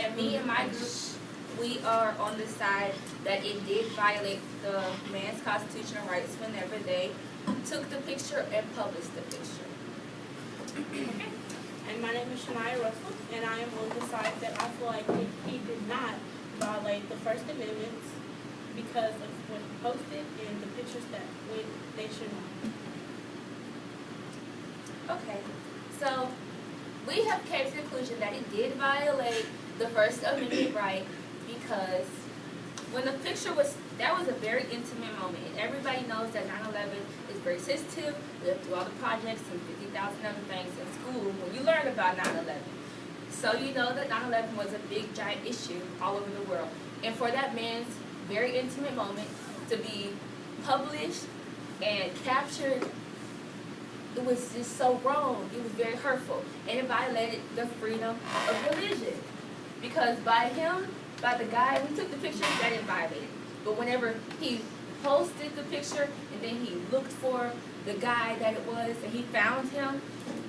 And me and my group, we are on the side that it did violate the man's constitutional rights whenever they took the picture and published the picture. Okay. And my name is Shania Russell, and I am on the side that I feel like he did not violate the First Amendment because of what he posted and the pictures that went nationwide. Okay, so we have came to the conclusion that it did violate the First Amendment right because when the picture was, that was a very intimate moment. And everybody knows that 9/11 is very sensitive. We have to do all the projects and 50,000 other things in school when you learn about 9/11. So you know that 9/11 was a big, giant issue all over the world. And for that man's very intimate moment to be published and captured, it was just so wrong. It was very hurtful. And it violated the freedom of religion. Because by the guy who took the picture, that didn't violate it. But whenever he posted the picture and then he looked for the guy that it was and he found him,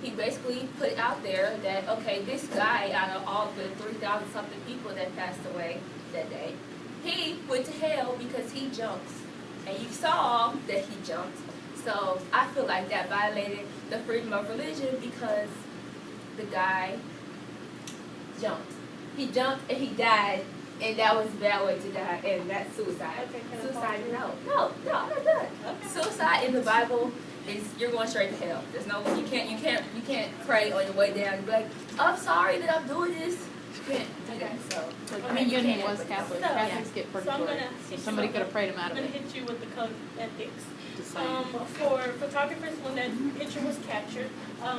he basically put out there that, okay, this guy, out of all the 3,000 something people that passed away that day, he went to hell because he jumped. And you saw that he jumped. So I feel like that violated the freedom of religion because the guy jumped. He jumped and he died, and that was a bad way to die, and that's suicide. Okay, Suicide, no, I'm not done. Okay. Suicide in the Bible is you're going straight to hell. There's no, you can't pray on your way down and be like, I'm sorry that I'm doing this. You can't do that. So I mean, Union was Catholic. So, Catholics get purgatory. So somebody could have prayed him out I'm of going to it. hit you with the code of ethics. Just saying. For photographers, when that picture was captured,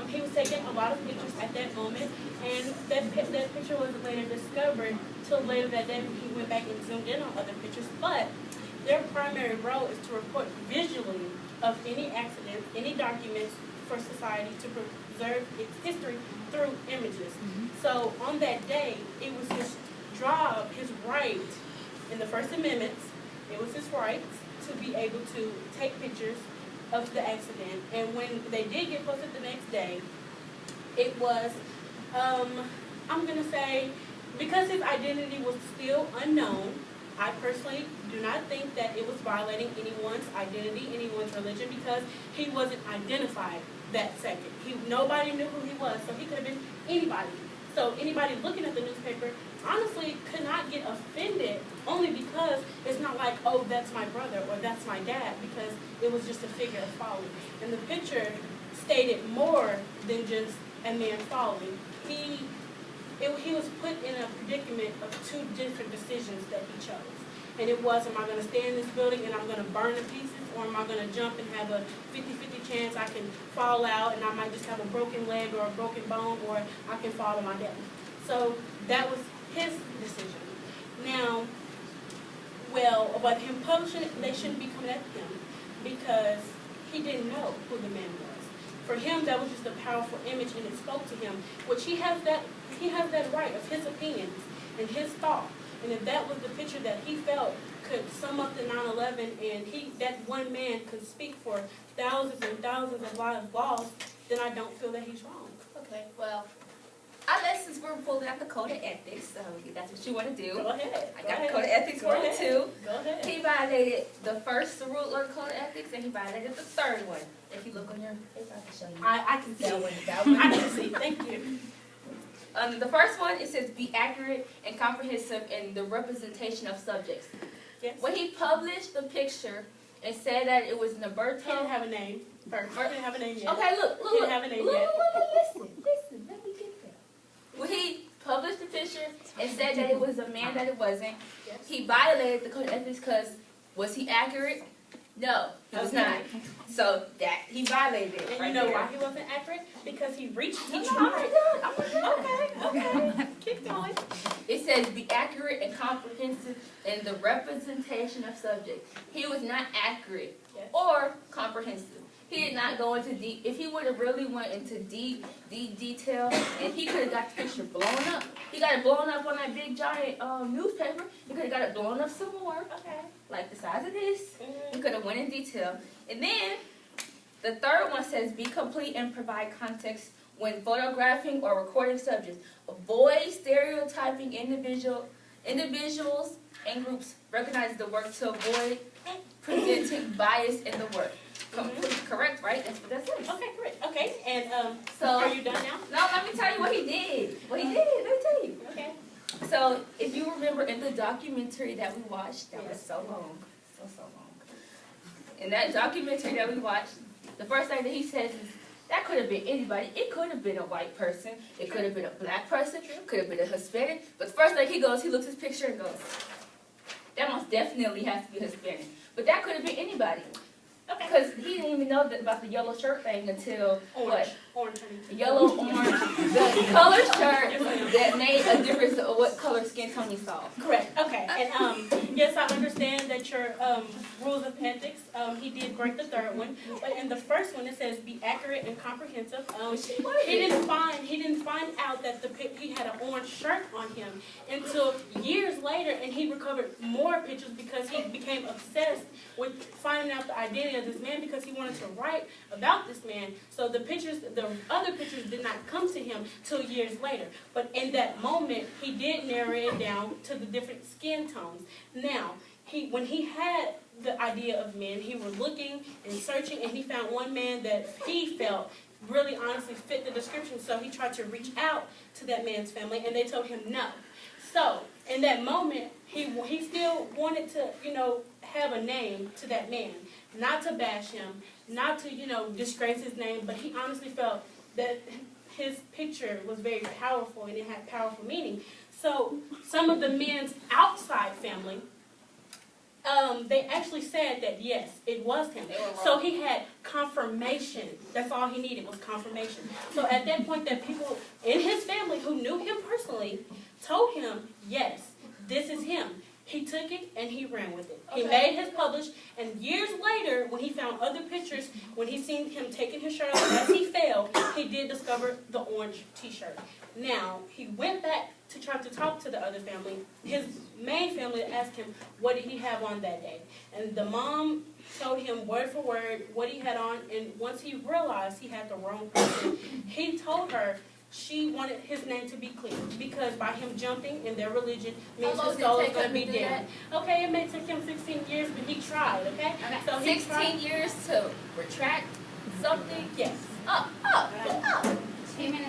he was taking a lot of pictures at that moment, and that picture wasn't later discovered till later that day when he went back and zoomed in on other pictures. But their primary role is to report visually of any accidents, any documents for society to preserve its history through images. So on that day, it was his job, his right in the First Amendment, it was his right to be able to take pictures of the accident. And when they did get posted the next day, it was, I'm going to say, because his identity was still unknown, I personally do not think that it was violating anyone's identity, anyone's religion, because he wasn't identified that second. Nobody knew who he was, so he could have been anybody. So anybody looking at the newspaper honestly could not get offended only because it's not like, oh, that's my brother or that's my dad, because it was just a figure of falling. And the picture stated more than just a man falling. He was put in a predicament of two different decisions that he chose. And it was, am I going to stay in this building and I'm going to burn to pieces, or am I going to jump and have a 50-50 chance I can fall out and I might just have a broken leg or a broken bone, or I can fall to my death. So that was his decision. Now, well, about him publishing it, they shouldn't be coming at him because he didn't know who the man was. For him, that was just a powerful image, and it spoke to him, which he has that right of his opinions and his thought. And if that was the picture that he felt could sum up the 9/11, and that one man could speak for thousands and thousands of lives lost, then I don't feel that he's wrong. okay, well, unless since we're pulling out the code of ethics, so that's what you want to do. Go ahead. I got the code of ethics 1 and 2. Go ahead. He violated the first rule of the code of ethics, and he violated the third one. If you look on your paper, I can show you. I can see. That one. I can see. Thank you. The first one, it says be accurate and comprehensive in the representation of subjects. Yes. When he published the picture and said that it was He didn't Norberto. have a name first. He didn't have a name yet. Okay, look. He didn't have a name yet. Listen, let me get there. When he published the picture and said that it was a man that it wasn't, Yes. he violated the code of ethics because was he accurate? No, he was not. So that he violated it. And right you know there. why he wasn't accurate? Because he reached. He No, tried. I'm not done. Okay. Keep going. It says be accurate and comprehensive in the representation of subject. He was not accurate Yes. or comprehensive. He did not go into deep. If he would have really went into deep detail, and he could have got the picture blown up. He got it blown up on that big giant newspaper. He could have got it blown up some more, Okay. like the size of this. Mm-hmm. He could have went in detail. And then the third one says be complete and provide context when photographing or recording subjects. Avoid stereotyping individuals and groups. Recognize the work to avoid presenting bias in the work. Correct, right? That's what that says. Okay, correct. Okay, and So are you done now? no, let me tell you what he did. Let me tell you. Okay. So if you remember in the documentary that we watched, that was so long, so long. In that documentary that we watched, the first thing that he says is, that could have been anybody. It could have been a white person. It could have been a black person. It could have been a Hispanic. But the first thing he looks at his picture and goes, that most definitely has to be Hispanic. But that could have been anybody. Okay. Because he didn't even know about the yellow shirt thing until, Orange. what? Orange. Yellow, orange, the color shirt that made a difference of what color skin tone you saw. Correct. Okay. And yes, I understand that your rules of ethics. He did break the third one, but in the first one it says be accurate and comprehensive. He didn't find out that he had an orange shirt on him until years later, and he recovered more pictures because he became obsessed with finding out the identity of this man because he wanted to write about this man. So the other pictures did not come to him till years later. But in that moment, he did narrow it down to the different skin tones. Now, when he had the idea of men, he was looking and searching, and he found one man that he felt really honestly fit the description. So he tried to reach out to that man's family, and they told him no. So in that moment, he still wanted to, have a name to that man, not to bash him, not to, disgrace his name, but he honestly felt that his picture was very powerful and it had powerful meaning. So some of the men's outside family, they actually said that yes, it was him. So he had confirmation. That's all he needed was confirmation. So at that point, that people in his family who knew him personally told him, yes, this is him. He took it and he ran with it. He made his publish, and years later, when he found other pictures, when he seen him taking his shirt off as he fell, he did discover the orange T-shirt. Now, he went back to try to talk to the other family. His main family asked him, what did he have on that day? And the mom told him word for word what he had on, and once he realized he had the wrong person, he told her she wanted his name to be clear because by him jumping in their religion means his soul is going to be dead. Okay, it may take him 16 years, but he tried, okay? So 16 years to retract something? Yes. 2 minutes.